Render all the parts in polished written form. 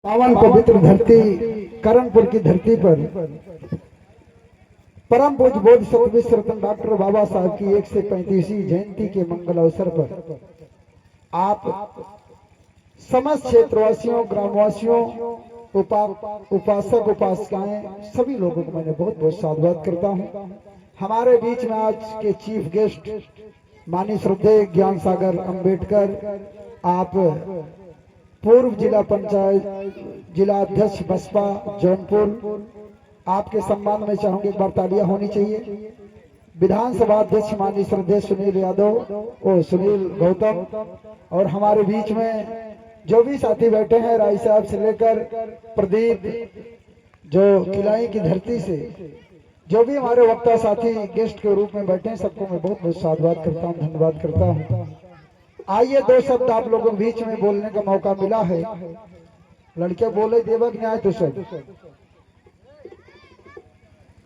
पावन पवित्र धरती करणपुर की धरती पर परम पूज्य बोध सतविश्व रतन डॉक्टर बाबा साहब की 135वीं जयंती के मंगल अवसर पर आप समस्त क्षेत्रवासियों, ग्रामवासियों, उपासक उपासिकाएं सभी लोगों को मैंने बहुत बहुत साधुवाद करता हूं। हमारे बीच में आज के चीफ गेस्ट माननीय श्रद्धेय ज्ञान सागर अंबेडकर, आप पूर्व जिला पंचायत जिला अध्यक्ष बसपा जौनपुर, आपके सम्मान में चाहूंगी एक बार तालियां होनी चाहिए। विधानसभा अध्यक्ष माननीय श्रद्धेय सुनील यादव और सुनील गौतम, और हमारे बीच में जो भी साथी बैठे हैं, राय साहब से लेकर प्रदीप, जो किलाई की धरती से जो भी हमारे वक्ता साथी गेस्ट के रूप में बैठे हैं, सबको मैं बहुत बहुत साधुवाद करता हूँ, धन्यवाद करता हूँ। आइए दो शब्द आप लोगों के बीच में बोलने का मौका मिला है। लड़के बोले देवक न्याय तो सब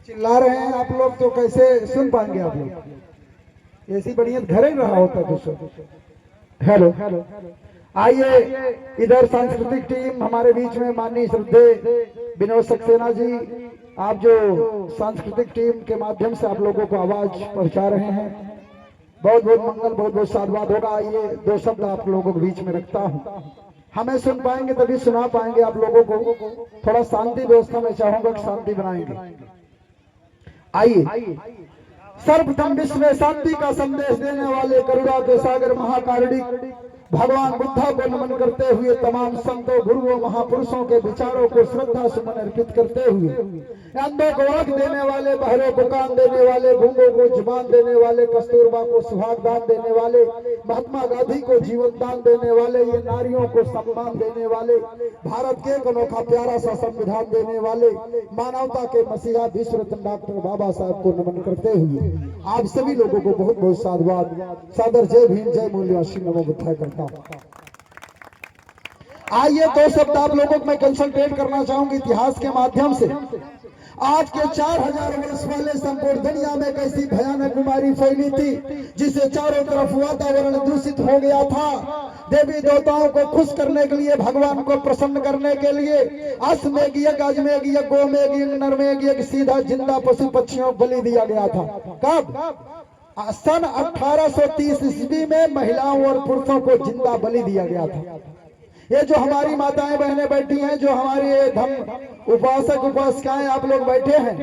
चिल्ला रहे हैं आप लोग, तो कैसे सुन पाएंगे आप लोग? ऐसी बढ़िया घर ही रहा होता तो सब। हेलो, आइए इधर सांस्कृतिक टीम हमारे बीच में माननीय श्रद्धेय विनोद सक्सेना जी, आप जो सांस्कृतिक टीम के माध्यम से आप लोगों को आवाज पहुंचा रहे हैं, बहुत बहुत मंगल, बहुत बहुत साधुवाद होगा। आइए दो शब्द आप लोगों के बीच में रखता हूं। हमें सुन पाएंगे तभी सुना पाएंगे आप लोगों को। थोड़ा शांति व्यवस्था में चाहूंगा कि शांति बनाएंगे। आइए सर्वप्रथम विश्व में शांति का संदेश देने वाले करुणा के सागर महाकारुणिक भगवान बुद्धा को नमन करते हुए तमाम संतों, गुरुओं, महापुरुषों के विचारों को श्रद्धा सुमन अर्पित करते हुए अंधों को आंख देने वाले, बहरों को कान देने वाले, गूंगों को जुबान देने वाले, कस्तूरबा को सुहाग दान देने वाले, महात्मा गांधी को जीवन दान देने वाले, ये नारियों को सम्मान देने वाले, भारत के एक अनोखा प्यारा सा संविधान देने वाले, मानवता के मसीहा विश्व रत्न डॉक्टर बाबा साहब को नमन करते हुए आप सभी लोगों को बहुत बहुत साधुवाद, सादर जय भीम, जय मूल्यवासी, नमो बुद्धाय करता हूं। आइए दो शब्द आप लोगों को मैं कंसंट्रेट करना चाहूंगी इतिहास के माध्यम से। आज के 4000 वर्ष पहले संपूर्ण दुनिया में कैसी भयानक बीमारी फैली थी, जिससे चारों तरफ वातावरण दूषित हो गया था। देवी देवताओं को खुश करने के लिए, भगवान को प्रसन्न करने के लिए अश्वमेघ यज्ञ, अजमेघ यज्ञ, गोमेघ यज्ञ, नरमेघ यज्ञ, सीधा जिंदा पशु पक्षियों को बलि दिया गया था। कब? सन 1830 ईस्वी में महिलाओं और पुरुषों को जिंदा बलि दिया गया था। ये जो हमारी माताएं बहनें बैठी हैं, जो हमारे धर्म उपासक उपासिकाएं आप लोग बैठे हैं,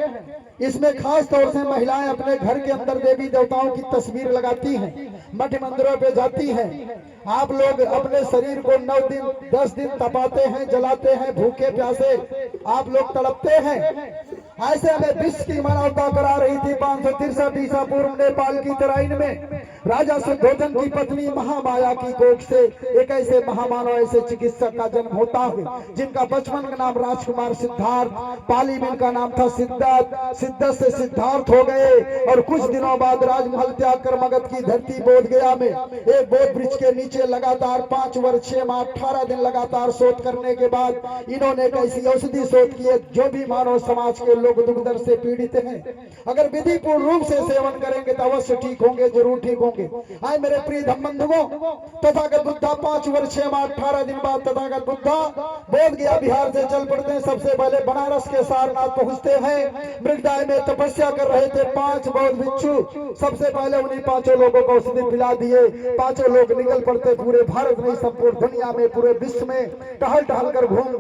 इसमें खास तौर से महिलाएं अपने घर के अंदर देवी देवताओं की तस्वीर लगाती हैं, मठ मंदिरों पे जाती हैं। आप लोग अपने शरीर को 9 दिन 10 दिन तपाते हैं, जलाते हैं, भूखे प्यासे आप लोग तड़पते हैं। ऐसे में विश्व की मानवता करा रही थी 563 ईसा पूर्व नेपाल की तराइन में राजा शुद्धोधन की पत्नी महामाया की कोख से एक ऐसे महामानव, ऐसे चिकित्सक का जन्म होता है, जिनका बचपन का नाम राजकुमार सिद्धार्थ, पाली में इनका नाम था सिद्धार्थ, सिद्धत से सिद्धार्थ हो गए। और कुछ दिनों बाद राजमहल त्याग कर मगध की धरती बोध गया में एक बोध वृक्ष के नीचे लगातार 5 वर्ष 6 माह 18 दिन लगातार शोध करने के बाद इन्होंने एक ऐसी औषधि शोध की है, जो भी मानव समाज के लोग दुख दर्द से पीड़ित हैं, अगर विधि पूर्ण रूप से सेवन करेंगे तो अवश्य ठीक होंगे, जरूर ठीक होंगे। आए मेरे प्रिय धम्मबंधुओं, तथागत बुद्धा 5 वर्ष 6 माह 18 दिन बाद तथागत बुद्धा बोध गया बिहार से चल पड़ते हैं। सबसे पहले बनारस के सारनाथ पहुंचते हैं। मृगदाय में तपस्या कर रहे थे 5 बौद्ध भिक्षु, सबसे पहले उन्हीं 5 लोगों को औषधि पिला दिए। 5 लोग निकल पड़ते पूरे भारत में, संपूर्ण दुनिया में, पूरे विश्व में टहल टहल कर घूम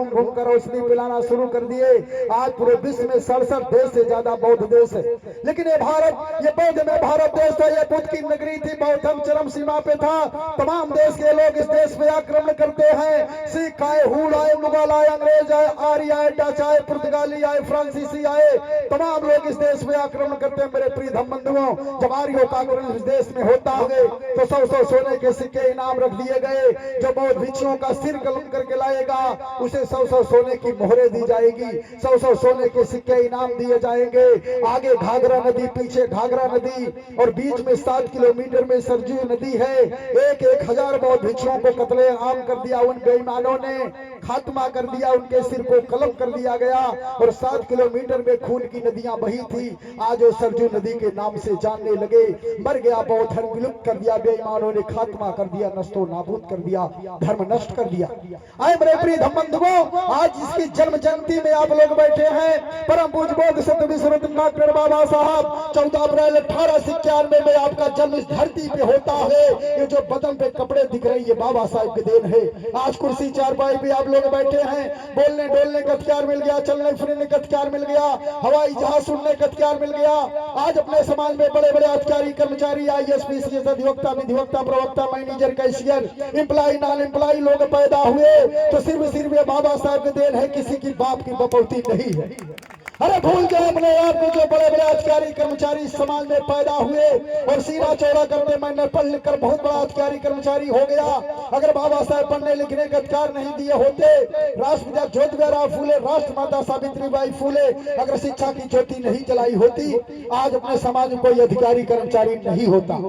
घूम कर औषधि पिलाना शुरू कर दिए। आज पूरे विश्व में 67 देश से ज्यादा बौद्ध देश है। लेकिन ये भारत, ये बौद्ध में भारत देश था, ये बुद्ध की नगरी थी, बौद्धम चरम सीमा पे था। तमाम देश के लोग इस देश पे आक्रमण करते हैं। सिख आए, हुड़ आए, मुगल आए, अंग्रेज आए, आर्य आए, डच आए, पुर्तगाली आए, फ्रांसीसी आए, तमाम लोग इस देश पे आक्रमण करते हैं। मेरे प्रिय धम्मबंधुओं, जब आर्यों का आक्रमण इस देश में होता है तो 100 सोने के सिक्के इनाम रख दिए गए। जो बौद्ध भिक्षुओं का सिर कलम करके लाएगा उसे 100 सोने की मोहरें दी जाएगी, 100 सोने के सिक्के इनाम दिए जाएंगे। आगे घाघरा नदी, पीछे घाघरा नदी, और बीच में 7 किलोमीटर में सरजू नदी है। एक हजार बौद्ध भिक्षुओं को कत्ले आम कर दिया उन बेईमानों ने, खात्मा कर दिया, उनके सिर को कलम कर दिया गया और 7 किलोमीटर में खून की नदियां बही थी। आज वो सरजू नदी के नाम से जानने लगे। मर गया बौद्ध धर्म, विलुप्त कर दिया बेईमानों ने, खात्मा कर दिया, नष्टो नाबूद कर दिया, धर्म नष्ट कर दिया। आए मेरे प्रिय धम्मबंधुओं, आज इसकी जन्म जयंती में आप लोग बैठे हैं। परम पूज्य बोध सत्य विश्वरत्न डॉक्टर बाबा साहब 14 अप्रैल 1891 में आपका जन्म इस धरती पे होता है। ये जो बदन पे कपड़े दिख रहे हैं ये बाबा साहब के देन है। आज कुर्सी चारपाई पे आप लोग बैठे हैं, बोलने डोलने का अधिकार मिल गया, चलने फिरने का अधिकार मिल गया, हवाई जहाज उड़ने का अधिकार मिल गया। आज अपने समाज में बड़े बड़े अधिकारी कर्मचारी IAS PCS अधिवक्ता विधिवक्ता प्रवक्ता manager cashier employ non employ लोग पैदा हुए तो सिर्फ ये बाबा साहब के देन है, किसी की बाप की बपौती नहीं है। अरे भूल जाओ अपने आप को, जो बड़े बड़े अधिकारी कर्मचारी समाज में पैदा हुए और सीना चौड़ा करते मैंने पढ़ लिख कर बहुत बड़ा अधिकारी कर्मचारी हो गया। अगर बाबा साहब पढ़ने लिखने का अधिकार नहीं दिए होते, राष्ट्रपिता ज्योतिबा फूले, राष्ट्रमाता सावित्रीबाई फूले अगर शिक्षा की ज्योति नहीं जलाई होती, आज अपने समाज में कोई अधिकारी कर्मचारी नहीं होता।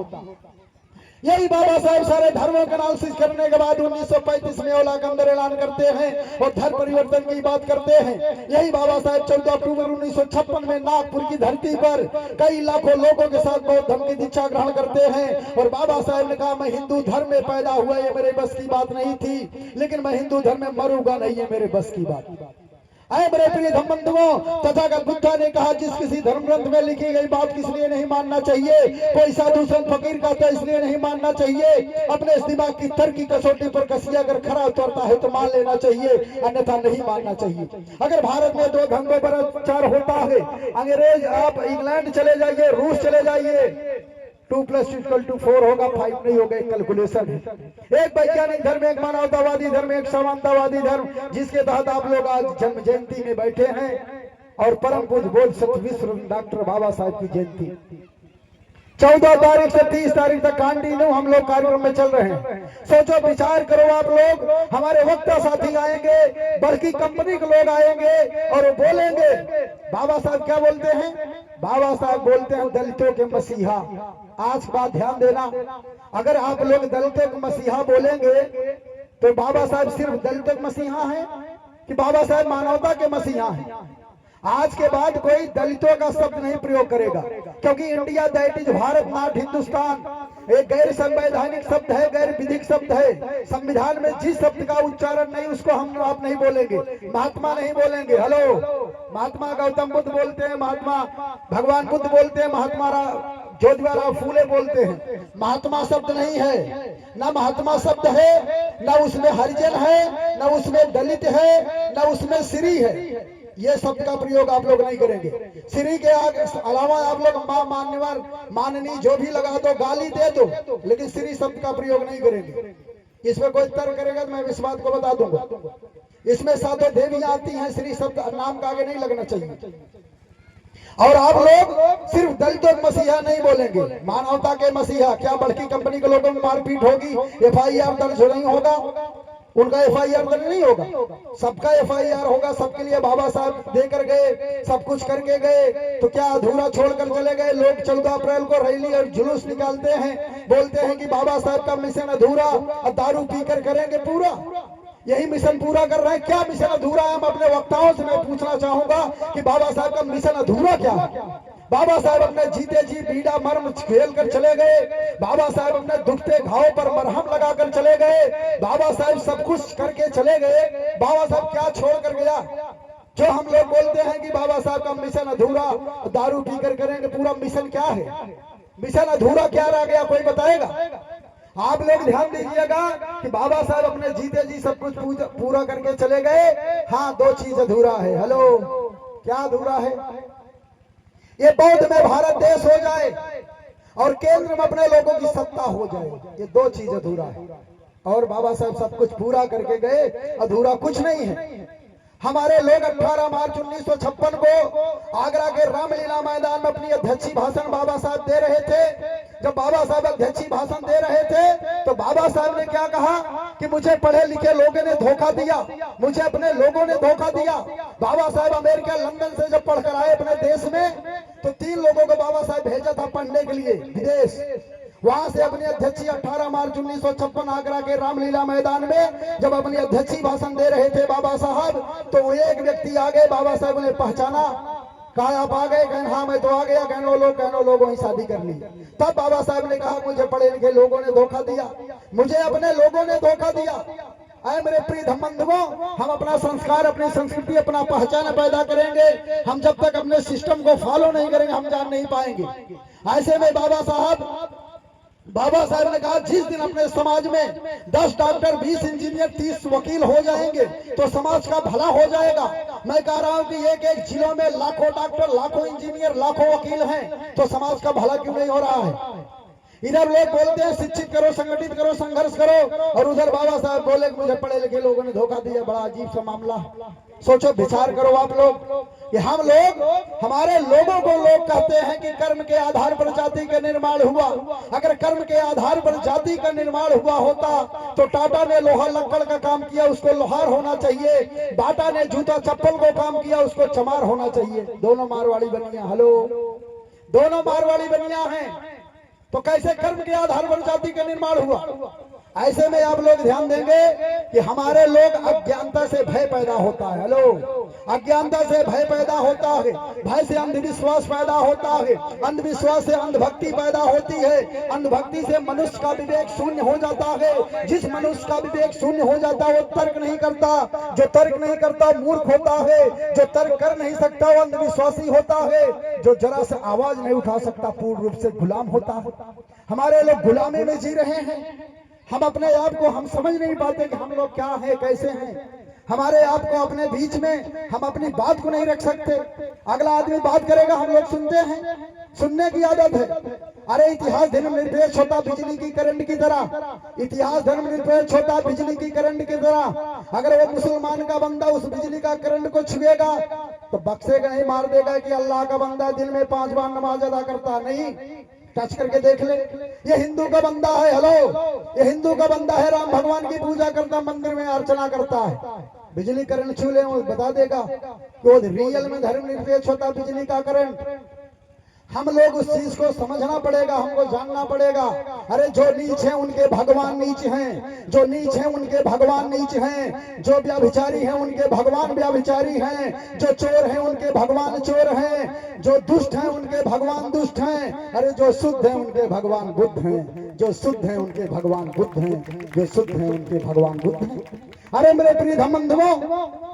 यही बाबा साहब सारे धर्मों का एनालिसिस करने के बाद 1935 में औला का अंदर ऐलान करते हैं और धर्म परिवर्तन की बात करते हैं। यही बाबा साहब 14 अक्टूबर 1956 में नागपुर की धरती पर कई लाखों लोगों के साथ बौद्ध धर्म की दीक्षा ग्रहण करते हैं और बाबा साहब ने कहा मैं हिंदू धर्म में पैदा हुआ, ये मेरे बस की बात नहीं थी, लेकिन मैं हिंदू धर्म में मरूंगा नहीं, है मेरे बस की बात। आए मेरे प्रिय धम्मबंधुओं, तथागत बुद्ध ने कहा जिस किसी धर्म ग्रंथ में लिखी गई बात किसलिए नहीं मानना चाहिए। कोई साधु संत फकीर कहता इसलिए नहीं मानना चाहिए। अपने इस दिमाग की तर्क की कसौटी पर कसिया अगर खरा उतरता है तो मान लेना चाहिए, अन्यथा नहीं मानना चाहिए। अगर भारत में 2 धर्मों पर अत्याचार होता है, अंग्रेज आप इंग्लैंड चले जाइए, रूस चले जाइए, 2 + 2 4 होगा, 5 नहीं होगा, कैलकुलेशन है। एक वैज्ञानिक धर्म, एक मानवतावादी धर्म, एक समानतावादी धर्म, जिसके तहत आप लोग आज जन्म जयंती में बैठे हैं और परम पूज्य बोध सत्य विश्व डॉक्टर बाबा साहब की जयंती 14 तारीख से 30 तारीख तक कंटिन्यू हम लोग कार्यक्रम में चल रहे हैं। सोचो विचार करो आप लोग, हमारे वक्ता साथी आएंगे, बल्कि कंपनी के लोग आएंगे और वो बोलेंगे। बाबा साहब क्या बोलते हैं? बाबा साहब बोलते हैं दलितों के मसीहा। आज बात ध्यान देना, अगर आप लोग दलितों के मसीहा बोलेंगे तो बाबा साहब सिर्फ दलितों के मसीहा हैं कि बाबा साहब मानवता के मसीहा हैं? आज के बाद कोई दलितों का शब्द नहीं प्रयोग करेगा, क्योंकि India that is Bharat not Hindustan एक गैर संवैधानिक शब्द है, गैर विधिक शब्द है। संविधान में जिस शब्द का उच्चारण नहीं उसको हम आप नहीं बोलेंगे। महात्मा नहीं बोलेंगे, हेलो, महात्मा गौतम बुद्ध बोलते हैं, महात्मा भगवान बुद्ध बोलते हैं, महात्मा ज्योतिबा फूले बोलते हैं। महात्मा शब्द नहीं है, ना महात्मा शब्द है, ना उसमें हरिजन है, ना उसमें दलित है, ना उसमें श्री है। ये शब्द का प्रयोग आप लोग नहीं करेंगे। श्री के अलावा आप लोग मां, मान्यवर, माननी जो भी लगा दो, गाली दे दो, लेकिन श्री शब्द का प्रयोग नहीं करेंगे। इसमें कोई तर्क करेगा तो मैं इस बात को बता दूंगा, इसमें सातों देवियां आती हैं, श्री शब्द नाम का आगे नहीं लगना चाहिए। और आप लोग सिर्फ दलितों के मसीहा नहीं बोलेंगे, मानवता के मसीहा। क्या बड़की कंपनी के लोगों में मारपीट होगी, FIR दर्ज नहीं होगा? उनका FIR दर्ज नहीं होगा, सबका FIR होगा। सबके लिए बाबा साहब देकर गए, सब कुछ करके गए, तो क्या अधूरा छोड़कर चले गए? लोग 14 अप्रैल को रैली और जुलूस निकालते हैं, बोलते हैं कि बाबा साहब का मिशन अधूरा और दारू पीकर करेंगे पूरा। यही मिशन पूरा कर रहे हैं, क्या मिशन अधूरा है? हम अपने वक्ताओं से मैं पूछना चाहूंगा कि बाबा साहब का मिशन अधूरा क्या है? बाबा साहब अपने जीते जी बीड़ा मर्म खेल कर चले गए, बाबा साहब अपने दुखते घाव पर मरहम लगाकर चले गए, बाबा साहब सब कुछ करके चले गए। बाबा साहब क्या छोड़ कर गया? जो हम लोग बोलते हैं कि बाबा साहब का मिशन अधूरा, दारू पीकर करेंगे पूरा, मिशन क्या है? मिशन अधूरा क्या रह गया, कोई बताएगा? आप लोग ध्यान दीजिएगा कि बाबा साहब अपने जीते जी सब कुछ पूरा करके चले गए। हाँ, 2 चीज अधूरा है। हेलो, क्या अधूरा है? ये बौद्ध में भारत देश हो जाए और केंद्र में अपने लोगों की सत्ता हो जाए, ये 2 चीज अधूरा है। और बाबा साहब सब कुछ पूरा करके गए, अधूरा कुछ नहीं है। हमारे लोग 18 मार्च 1956 को आगरा के रामलीला मैदान में अपनी अध्यक्षीय भाषण बाबा साहब दे रहे थे। जब बाबा साहब अध्यक्षीय भाषण दे रहे थे तो बाबा साहब ने क्या कहा कि मुझे पढ़े लिखे लोगों ने धोखा दिया, मुझे अपने लोगों ने धोखा दिया। बाबा साहब अमेरिका लंदन से जब पढ़कर आए अपने देश में, तो 3 लोगों को बाबा साहब भेजा था पढ़ने के लिए विदेश। वहां से अपनी अध्यक्षी 18 मार्च 1956 आगरा के रामलीला मैदान में जब अपनी अध्यक्षी भाषण दे रहे थे बाबा साहब, तो एक व्यक्ति आगे, बाबा साहब ने पहचाना, कहा आप आ गए? कहन हाँ मैं तो आ गया। कहनो लोग वहीं शादी कर ली। तब बाबा साहब ने कहा मुझे पढ़े लिखे लोगों ने धोखा दिया, मुझे अपने लोगों ने धोखा दिया। आए मेरे प्रिय धम्मबंधुओं, हम अपना संस्कार, अपनी संस्कृति, अपना पहचान पैदा करेंगे। हम जब तक अपने सिस्टम को फॉलो नहीं करेंगे हम जान नहीं पाएंगे। ऐसे में बाबा साहब ने कहा जिस दिन अपने समाज में 10 डॉक्टर, 20 इंजीनियर, 30 वकील हो जाएंगे तो समाज का भला हो जाएगा। मैं कह रहा हूं कि एक जिलों में लाखों डॉक्टर, लाखों इंजीनियर, लाखों वकील हैं, तो समाज का भला क्यों नहीं हो रहा है? इधर लोग बोलते हैं शिक्षित करो, संगठित करो, संघर्ष करो, और उधर बाबा साहब बोले मुझे पढ़े लिखे लोगों ने धोखा दिया। बड़ा अजीब सा मामला। सोचो, विचार करो आप लोग कि हम लोग, हमारे लोगों को लोग कहते हैं कि कर्म के आधार पर जाति का निर्माण हुआ। अगर कर्म के आधार पर जाति का निर्माण हुआ होता तो टाटा ने लोहा लक्कड़ का काम किया, उसको लोहार होना चाहिए। बाटा ने जूता चप्पल को काम किया, उसको चमार होना चाहिए। दोनों मारवाड़ी बनिया, हेलो, दोनों मारवाड़ी बनिया हैं, तो कैसे कर्म के आधार पर जाति का निर्माण हुआ? ऐसे में आप लोग ध्यान देंगे कि हमारे लोग अज्ञानता से भय पैदा होता है। हेलो, अज्ञानता से भय पैदा होता है, भय से अंधविश्वास पैदा होता है, अंधविश्वास से अंधभक्ति पैदा होती है, अंधभक्ति से मनुष्य का विवेक शून्य हो जाता है। जिस मनुष्य का विवेक शून्य हो जाता है वो तर्क नहीं करता, जो तर्क नहीं करता मूर्ख होता है, जो तर्क कर नहीं सकता वो अंधविश्वासी होता है, जो जरा से आवाज नहीं उठा सकता पूर्ण रूप से गुलाम होता है। हमारे लोग गुलामी में जी रहे हैं। हम अपने आप को हम समझ नहीं पाते कि हम लोग क्या हैं, कैसे हैं। हमारे आप को अपने बीच में हम अपनी बात को नहीं रख सकते। अगला आदमी बात करेगा, हम लोग सुनते हैं, सुनने की आदत है। अरे इतिहास धर्मनिरपेक्ष होता बिजली की करंट की तरह, इतिहास धर्मनिरपेक्ष होता बिजली की करंट की तरह। अगर वो मुसलमान का बंदा उस बिजली का करंट को छुएगा तो बक्सेगा नहीं, मार देगा कि अल्लाह का बंदा दिन में 5 बार नमाज अदा करता नहीं। टच करके देख ले, ये हिंदू का बंदा है। हेलो, ये हिंदू का बंदा है, राम भगवान की पूजा करता, मंदिर में अर्चना करता है। बिजली करंट छू ले वो बता देगा कि वो रियल में धर्मनिरपेक्ष होता बिजली का करंट। हम लोग उस चीज को समझना पड़ेगा, हमको जानना पड़ेगा। अरे जो नीच है उनके भगवान नीच हैं, जो नीच है उनके भगवान नीच हैं, जो व्याभिचारी हैं उनके भगवान व्याभिचारी हैं, जो चोर हैं उनके भगवान चोर हैं, जो दुष्ट हैं उनके भगवान दुष्ट हैं। अरे जो शुद्ध हैं उनके भगवान बुद्ध हैं, जो शुद्ध हैं उनके भगवान बुद्ध हैं, जो शुद्ध हैं उनके भगवान बुद्ध हैं। अरे मेरे प्रिय धम्मबंधुओं,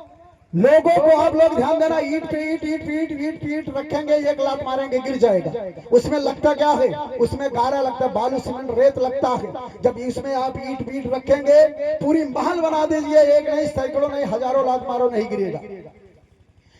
लोगों को आप लोग ध्यान देना, ईट पे ईट, ईट पे ईट, ईट पे ईट रखेंगे, एक लात मारेंगे गिर जाएगा। उसमें लगता क्या है? उसमें गारा लगता है, बालू सीमेंट रेत लगता है। जब इसमें आप ईट पे ईट रखेंगे, पूरी महल बना दीजिए, एक नहीं सैकड़ों नहीं हजारों लात मारो नहीं गिरेगा।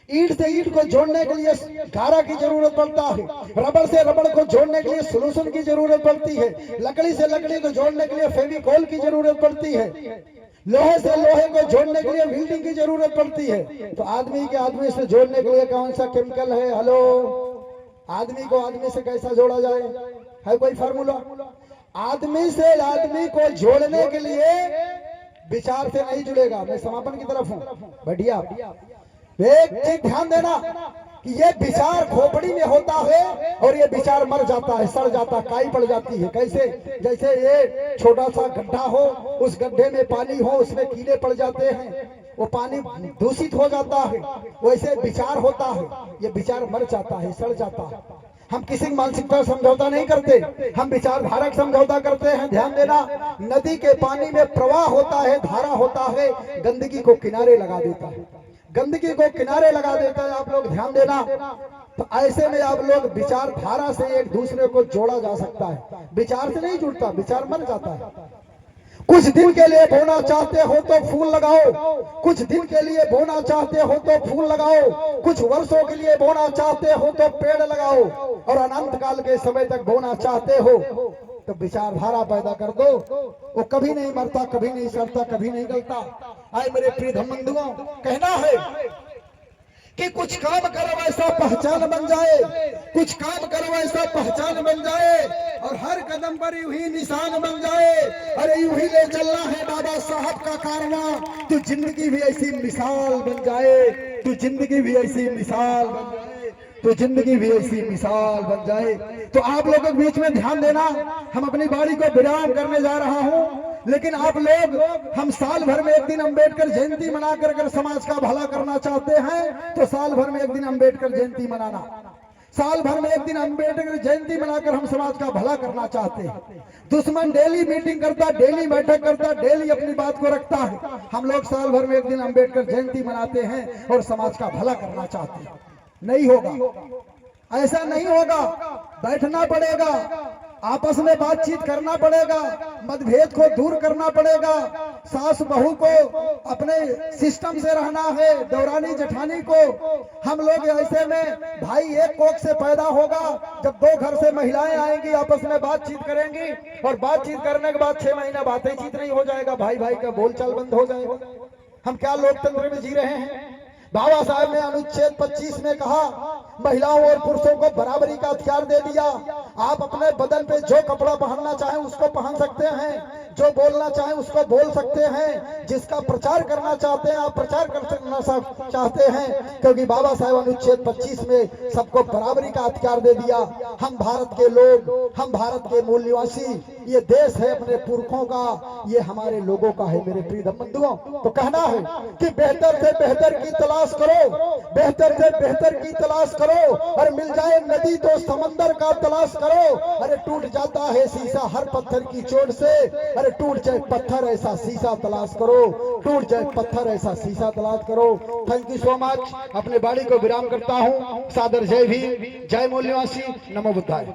ईट से ईट को जोड़ने के लिए गारा की जरूरत पड़ता है, रबड़ से रबड़ को जोड़ने के लिए सोल्यूशन की जरूरत पड़ती है, लकड़ी से लकड़ी को जोड़ने के लिए फेविकोल की जरूरत पड़ती है, लोहे से लोहे को जोड़ने के लिए वेल्डिंग की जरूरत पड़ती है। तो आदमी के आदमी से जोड़ने के लिए कौन सा केमिकल है? हेलो, आदमी को आदमी से कैसा जोड़ा जाए? है कोई फार्मूला? आदमी से आदमी को जोड़ने के लिए विचार से नहीं जुड़ेगा। मैं समापन की तरफ हूं, बढ़िया। एक चीज ध्यान देना कि ये विचार खोपड़ी में होता है और ये विचार मर जाता है, सड़ जाता है, काई पड़ जाती है। कैसे? जैसे ये छोटा सा गड्ढा हो, उस गड्ढे में पानी हो, उसमें कीड़े पड़ जाते हैं, वो पानी दूषित हो जाता है। वैसे विचार होता है, ये विचार मर जाता है, सड़ जाता है। हम किसी मानसिकता समझौता नहीं करते, हम विचारधारक समझौता करते हैं। ध्यान देना, नदी के पानी में प्रवाह होता है, धारा होता है, गंदगी को किनारे लगा देता है, गंदगी को किनारे लगा देता है। आप लोग ध्यान देना। तो ऐसे में आप लोग विचारधारा से एक दूसरे को जोड़ा जा सकता है, विचार से नहीं जुड़ता, विचार मर जाता है। कुछ दिन के लिए बोना चाहते हो तो फूल लगाओ, कुछ दिन के लिए बोना चाहते हो तो फूल लगाओ, कुछ वर्षों के लिए बोना चाहते हो तो पेड़ लगाओ, और अनंत काल के समय तक बोना चाहते हो तो विचारधारा पैदा कर दो। वो कभी नहीं मरता, कभी नहीं सड़ता, कभी नहीं गलता। आए मेरे प्रिय धम्मबंधुओं, कहना है कि कुछ काम करो ऐसा पहचान बन जाए, कुछ काम करो ऐसा पहचान बन जाए और हर कदम पर यूं ही निशान बन जाए। अरे यूं ही ले चलना है बाबा साहब का कारवां, तो जिंदगी भी ऐसी मिसाल बन जाए, तो जिंदगी भी ऐसी मिसाल बन जाए, तो जिंदगी भी ऐसी मिसाल बन जाए। तो आप लोगों के बीच में ध्यान देना, हम अपनी बाड़ी को विराम करने जा रहा हूं, लेकिन आप लोग, हम साल भर में एक दिन अंबेडकर जयंती मनाकर अगर समाज का भला करना चाहते हैं तो साल भर में एक दिन अंबेडकर जयंती मनाना, साल भर में एक दिन अंबेडकर जयंती मनाकर हम समाज का भला करना चाहते हैं। दुश्मन डेली मीटिंग करता, डेली बैठक करता, डेली अपनी बात को रखता है। हम लोग साल भर में एक दिन अंबेडकर जयंती मनाते हैं और समाज का भला करना चाहते हैं। नहीं होगा, ऐसा नहीं होगा। बैठना पड़ेगा, आपस में बातचीत करना पड़ेगा, मतभेद को दूर करना पड़ेगा, सास बहू को अपने सिस्टम से रहना है, दौरानी जेठानी को। हम लोग ऐसे में भाई एक कोख से पैदा होगा। जब दो घर से महिलाएं आएंगी, आपस में बातचीत करेंगी और बातचीत करने के बाद 6 महीना बातें चीत नहीं हो जाएगा, भाई भाई का बोलचाल बंद हो जाएगा। हम क्या लोकतंत्र में जी रहे हैं? बाबा साहब ने अनुच्छेद 25 में कहा महिलाओं और पुरुषों को बराबरी का अधिकार दे दिया। आप अपने बदन पे जो कपड़ा पहनना चाहें उसको पहन सकते हैं, जो बोलना चाहें उसको बोल सकते हैं, जिसका प्रचार करना चाहते हैं आप प्रचार करना चाहते हैं, क्योंकि बाबा साहब अनुच्छेद 25 में सबको बराबरी का अधिकार दे दिया। हम भारत के लोग, हम भारत के मूल निवासी, ये देश है अपने पुरखों का, ये हमारे लोगों का है। मेरे प्रिय बंधुओं, तो कहना है कि बेहतर से बेहतर की तलाश करो, बेहतर से बेहतर की तलाश करो, और मिल जाए नदी तो समंदर का तलाश करो। अरे टूट जाता है शीशा हर पत्थर की चोट से, अरे टूट जाए पत्थर ऐसा शीशा तलाश करो, टूट जाए पत्थर ऐसा शीशा तलाश करो। Thank you so much. अपने बाड़ी को विराम करता हूँ। सादर जय भीम, जय मूल निवासी, नमो बुद्धाय।